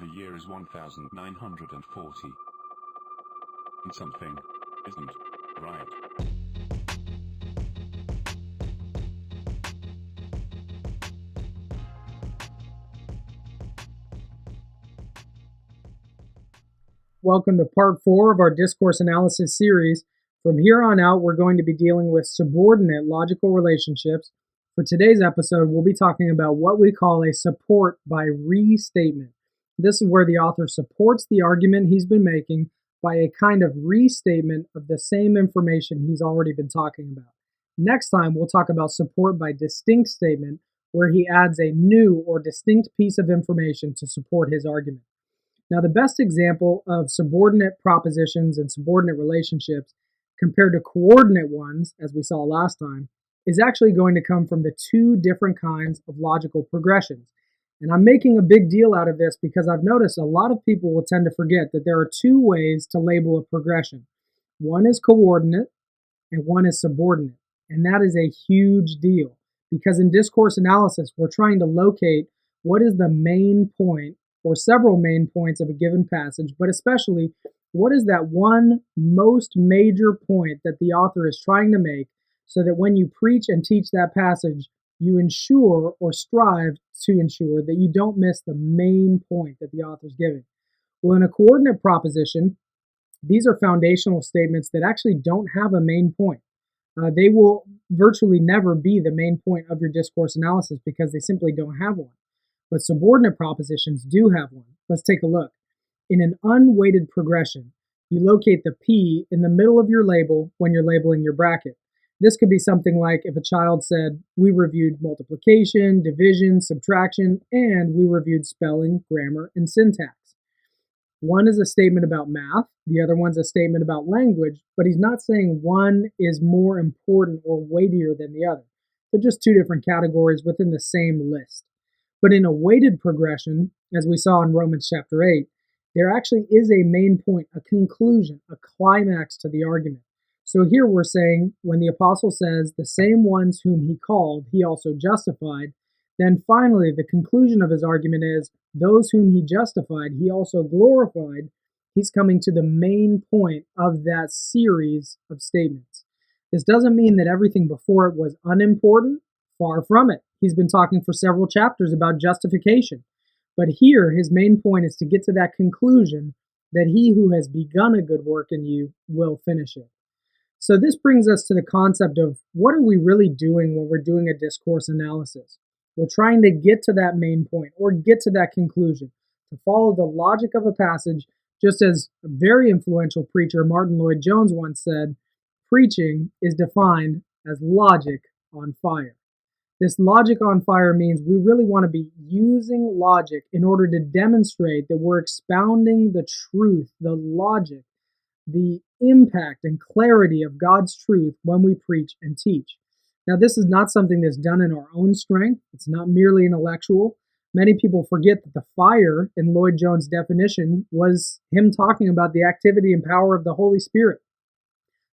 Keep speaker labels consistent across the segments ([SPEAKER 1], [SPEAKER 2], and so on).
[SPEAKER 1] The year is 1940. And something isn't right.
[SPEAKER 2] Welcome to part 4 of our discourse analysis series. From here on out, we're going to be dealing with subordinate logical relationships. For today's episode, we'll be talking about what we call a support by restatement. This is where the author supports the argument he's been making by a kind of restatement of the same information he's already been talking about. Next time, we'll talk about support by distinct statement, where he adds a new or distinct piece of information to support his argument. Now, the best example of subordinate propositions and subordinate relationships compared to coordinate ones, as we saw last time, is actually going to come from the two different kinds of logical progressions. And I'm making a big deal out of this because I've noticed a lot of people will tend to forget that there are two ways to label a progression. One is coordinate and one is subordinate. And that is a huge deal because in discourse analysis, we're trying to locate what is the main point or several main points of a given passage, but especially what is that one most major point that the author is trying to make so that when you preach and teach that passage, you ensure or strive to ensure that you don't miss the main point that the author's giving. Well, in a coordinate proposition, these are foundational statements that actually don't have a main point. They will virtually never be the main point of your discourse analysis because they simply don't have one. But subordinate propositions do have one. Let's take a look. In an unweighted progression, you locate the P in the middle of your label when you're labeling your bracket. This could be something like if a child said, we reviewed multiplication, division, subtraction, and we reviewed spelling, grammar, and syntax. One is a statement about math, the other one's a statement about language, but he's not saying one is more important or weightier than the other. They're just two different categories within the same list. But in a weighted progression, as we saw in Romans chapter 8, there actually is a main point, a conclusion, a climax to the argument. So here we're saying when the apostle says, the same ones whom he called, he also justified, then finally the conclusion of his argument is, those whom he justified, he also glorified. He's coming to the main point of that series of statements. This doesn't mean that everything before it was unimportant. Far from it. He's been talking for several chapters about justification. But here, his main point is to get to that conclusion that he who has begun a good work in you will finish it. So this brings us to the concept of what are we really doing when we're doing a discourse analysis? We're trying to get to that main point or get to that conclusion, to follow the logic of a passage, just as a very influential preacher, Martin Lloyd-Jones, once said, preaching is defined as logic on fire. This logic on fire means we really want to be using logic in order to demonstrate that we're expounding the truth, the logic, the impact and clarity of God's truth when we preach and teach. Now, this is not something that's done in our own strength. It's not merely intellectual. Many people forget that the fire in Lloyd-Jones' definition was him talking about the activity and power of the Holy Spirit.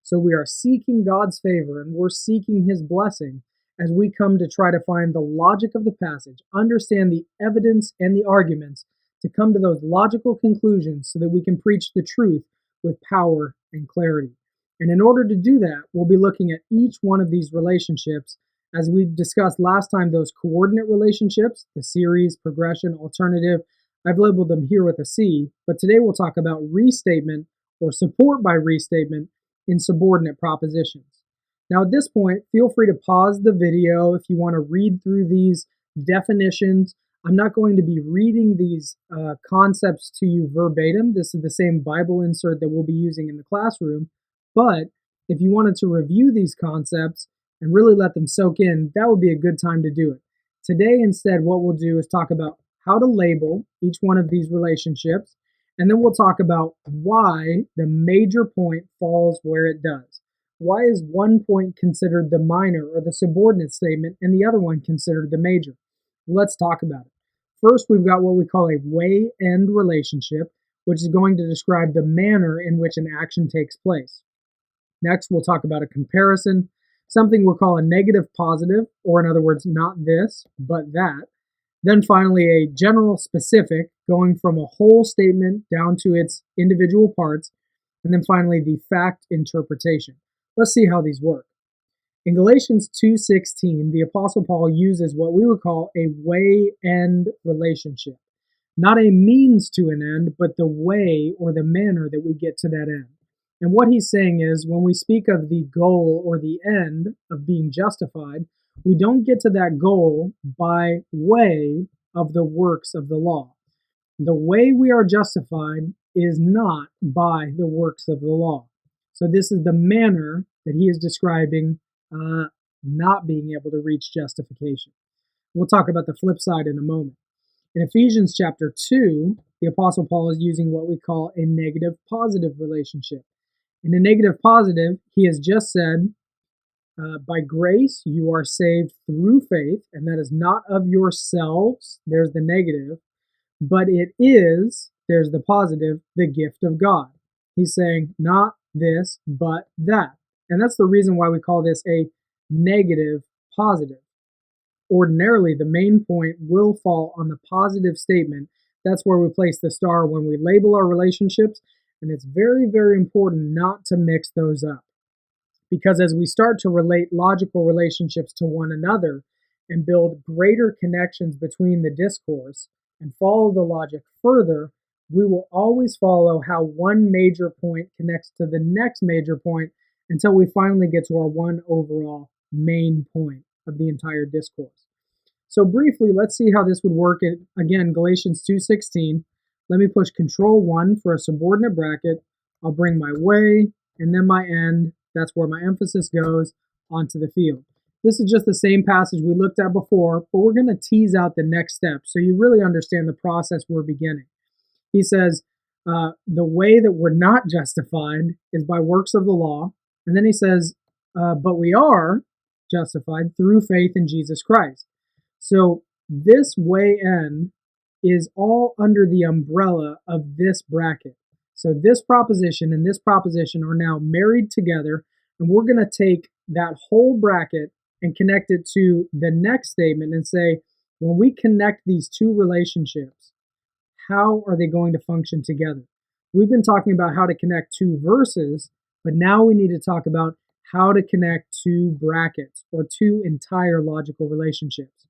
[SPEAKER 2] So we are seeking God's favor and we're seeking his blessing as we come to try to find the logic of the passage, understand the evidence and the arguments to come to those logical conclusions so that we can preach the truth with power and clarity. And in order to do that, we'll be looking at each one of these relationships. As we discussed last time, those coordinate relationships, the series, progression, alternative, I've labeled them here with a C, but today we'll talk about restatement or support by restatement in subordinate propositions. Now at this point, feel free to pause the video if you want to read through these definitions. I'm not going to be reading these concepts to you verbatim. This is the same Bible insert that we'll be using in the classroom. But if you wanted to review these concepts and really let them soak in, that would be a good time to do it. Today, instead, what we'll do is talk about how to label each one of these relationships, and then we'll talk about why the major point falls where it does. Why is one point considered the minor or the subordinate statement and the other one considered the major? Let's talk about it. First, we've got what we call a way-end relationship, which is going to describe the manner in which an action takes place. Next, we'll talk about a comparison, something we'll call a negative positive, or in other words, not this, but that. Then finally, a general specific, going from a whole statement down to its individual parts. And then finally, the fact interpretation. Let's see how these work. In Galatians 2:16, the Apostle Paul uses what we would call a way-end relationship. Not a means to an end, but the way or the manner that we get to that end. And what he's saying is, when we speak of the goal or the end of being justified, we don't get to that goal by way of the works of the law. The way we are justified is not by the works of the law. So this is the manner that he is describing not being able to reach justification. We'll talk about the flip side in a moment. In Ephesians chapter 2, the Apostle Paul is using what we call a negative-positive relationship. In a negative-positive, he has just said, by grace you are saved through faith, and that is not of yourselves, there's the negative, but it is, there's the positive, the gift of God. He's saying, not this, but that. And that's the reason why we call this a negative positive. Ordinarily, the main point will fall on the positive statement. That's where we place the star when we label our relationships, and it's very, very important not to mix those up. Because as we start to relate logical relationships to one another and build greater connections between the discourse and follow the logic further, we will always follow how one major point connects to the next major point until we finally get to our one overall main point of the entire discourse. So briefly, let's see how this would work in, again, Galatians 2:16. Let me push Control-1 for a subordinate bracket. I'll bring my way and then my end. That's where my emphasis goes onto the field. This is just the same passage we looked at before, but we're going to tease out the next step so you really understand the process we're beginning. He says, the way that we're not justified is by works of the law. And then he says, but we are justified through faith in Jesus Christ. So this way end is all under the umbrella of this bracket. So this proposition and this proposition are now married together, and we're going to take that whole bracket and connect it to the next statement and say, when we connect these two relationships, how are they going to function together? We've been talking about how to connect two verses, but now we need to talk about how to connect two brackets or two entire logical relationships.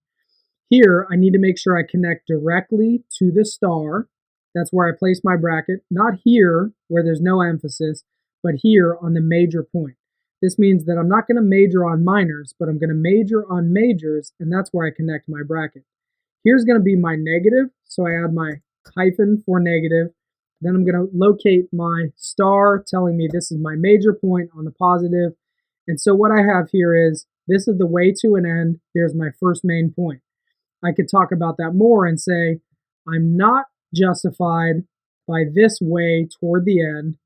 [SPEAKER 2] Here, I need to make sure I connect directly to the star. That's where I place my bracket, not here where there's no emphasis, but here on the major point. This means that I'm not going to major on minors, but I'm going to major on majors, and that's where I connect my bracket. Here's going to be my negative, so I add my hyphen for negative. Then I'm going to locate my star telling me this is my major point on the positive. And so what I have here is, this is the way to an end. There's my first main point. I could talk about that more and say, I'm not justified by this way toward the end,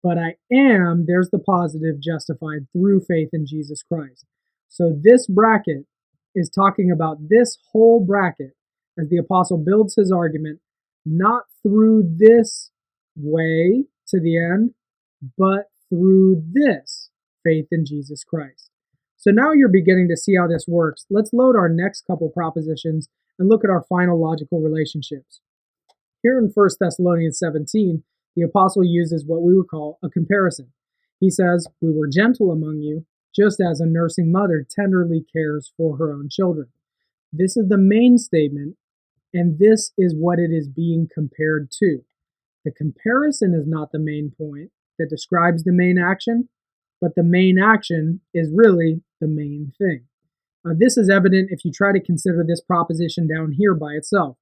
[SPEAKER 2] but I am, there's the positive, justified through faith in Jesus Christ. So this bracket is talking about this whole bracket as the apostle builds his argument, not through this way to the end, but through this faith in Jesus Christ. So now you're beginning to see how this works. Let's load our next couple propositions and look at our final logical relationships. Here in 1 Thessalonians 17, the apostle uses what we would call a comparison. He says, we were gentle among you, just as a nursing mother tenderly cares for her own children. This is the main statement, and this is what it is being compared to. The comparison is not the main point that describes the main action, but the main action is really the main thing. This is evident if you try to consider this proposition down here by itself.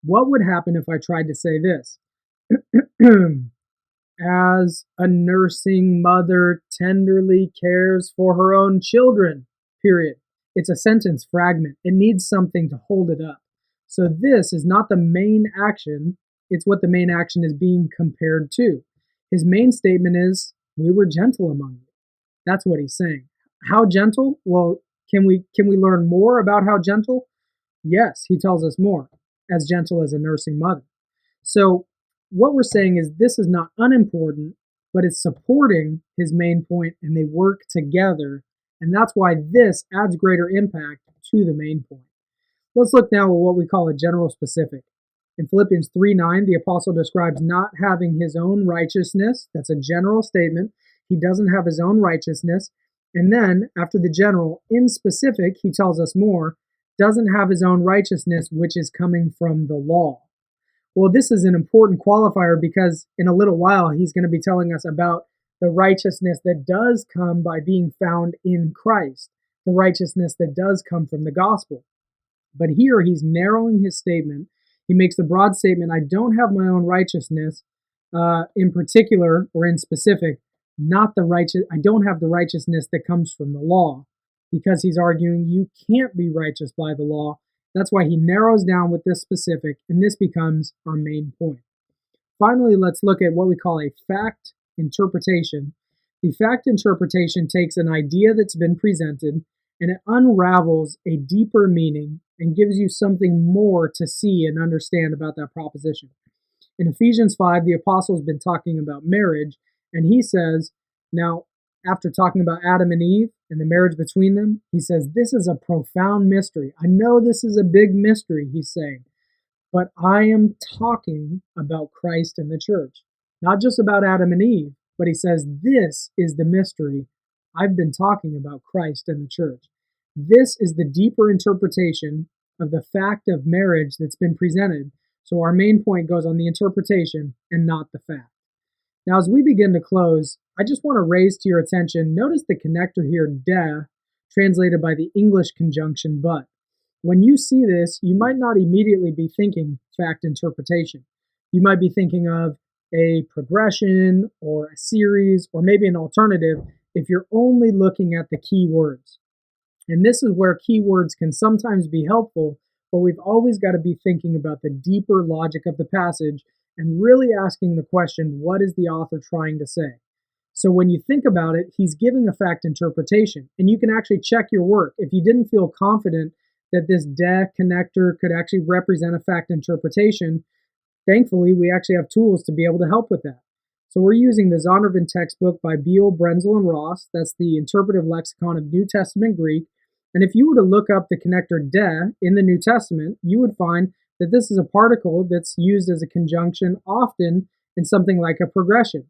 [SPEAKER 2] What would happen if I tried to say this? As a nursing mother tenderly cares for her own children, period. It's a sentence fragment. It needs something to hold it up. So this is not the main action. It's what the main action is being compared to. His main statement is, we were gentle among you. That's what he's saying. How gentle? Well, can we learn more about how gentle? Yes, he tells us more. As gentle as a nursing mother. So what we're saying is this is not unimportant, but it's supporting his main point, and they work together, and that's why this adds greater impact to the main point. Let's look now at what we call a general specific. In Philippians 3:9, the apostle describes not having his own righteousness. That's a general statement. He doesn't have his own righteousness. And then, after the general, in specific, he tells us more, doesn't have his own righteousness, which is coming from the law. Well, this is an important qualifier because in a little while, he's going to be telling us about the righteousness that does come by being found in Christ, the righteousness that does come from the gospel. But here, he's narrowing his statement. He makes the broad statement, I don't have my own righteousness, in particular or in specific, I don't have the righteousness that comes from the law, because he's arguing you can't be righteous by the law. That's why he narrows down with this specific, and this becomes our main point. Finally, let's look at what we call a fact interpretation. The fact interpretation takes an idea that's been presented and it unravels a deeper meaning and gives you something more to see and understand about that proposition. In Ephesians 5, the apostle's been talking about marriage, and he says, now, after talking about Adam and Eve and the marriage between them, he says, this is a profound mystery. I know this is a big mystery, he's saying, but I am talking about Christ and the church. Not just about Adam and Eve, but he says, this is the mystery. I've been talking about Christ and the church. This is the deeper interpretation of the fact of marriage that's been presented. So our main point goes on the interpretation and not the fact. Now, as we begin to close, I just want to raise to your attention, notice the connector here, de, translated by the English conjunction but. When you see this, you might not immediately be thinking fact interpretation. You might be thinking of a progression or a series or maybe an alternative if you're only looking at the key words. And this is where keywords can sometimes be helpful, but we've always got to be thinking about the deeper logic of the passage and really asking the question, what is the author trying to say? So when you think about it, he's giving a fact interpretation, and you can actually check your work. If you didn't feel confident that this de connector could actually represent a fact interpretation, thankfully, we actually have tools to be able to help with that. So we're using the Zondervan textbook by Beale, Brenzel, and Ross. That's the Interpretive Lexicon of New Testament Greek. And if you were to look up the connector de in the New Testament, you would find that this is a particle that's used as a conjunction often in something like a progression,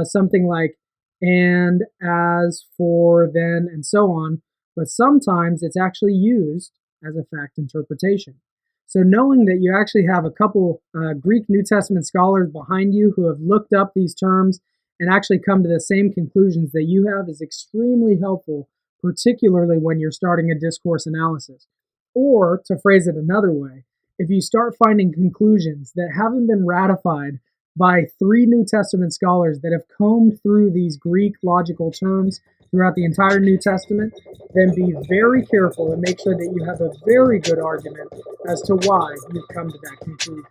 [SPEAKER 2] something like and, as, for, then, and so on. But sometimes it's actually used as a fact interpretation. So knowing that you actually have a couple Greek New Testament scholars behind you who have looked up these terms and actually come to the same conclusions that you have is extremely helpful, particularly when you're starting a discourse analysis. Or, to phrase it another way, if you start finding conclusions that haven't been ratified by 3 New Testament scholars that have combed through these Greek logical terms throughout the entire New Testament, then be very careful and make sure that you have a very good argument as to why you've come to that conclusion.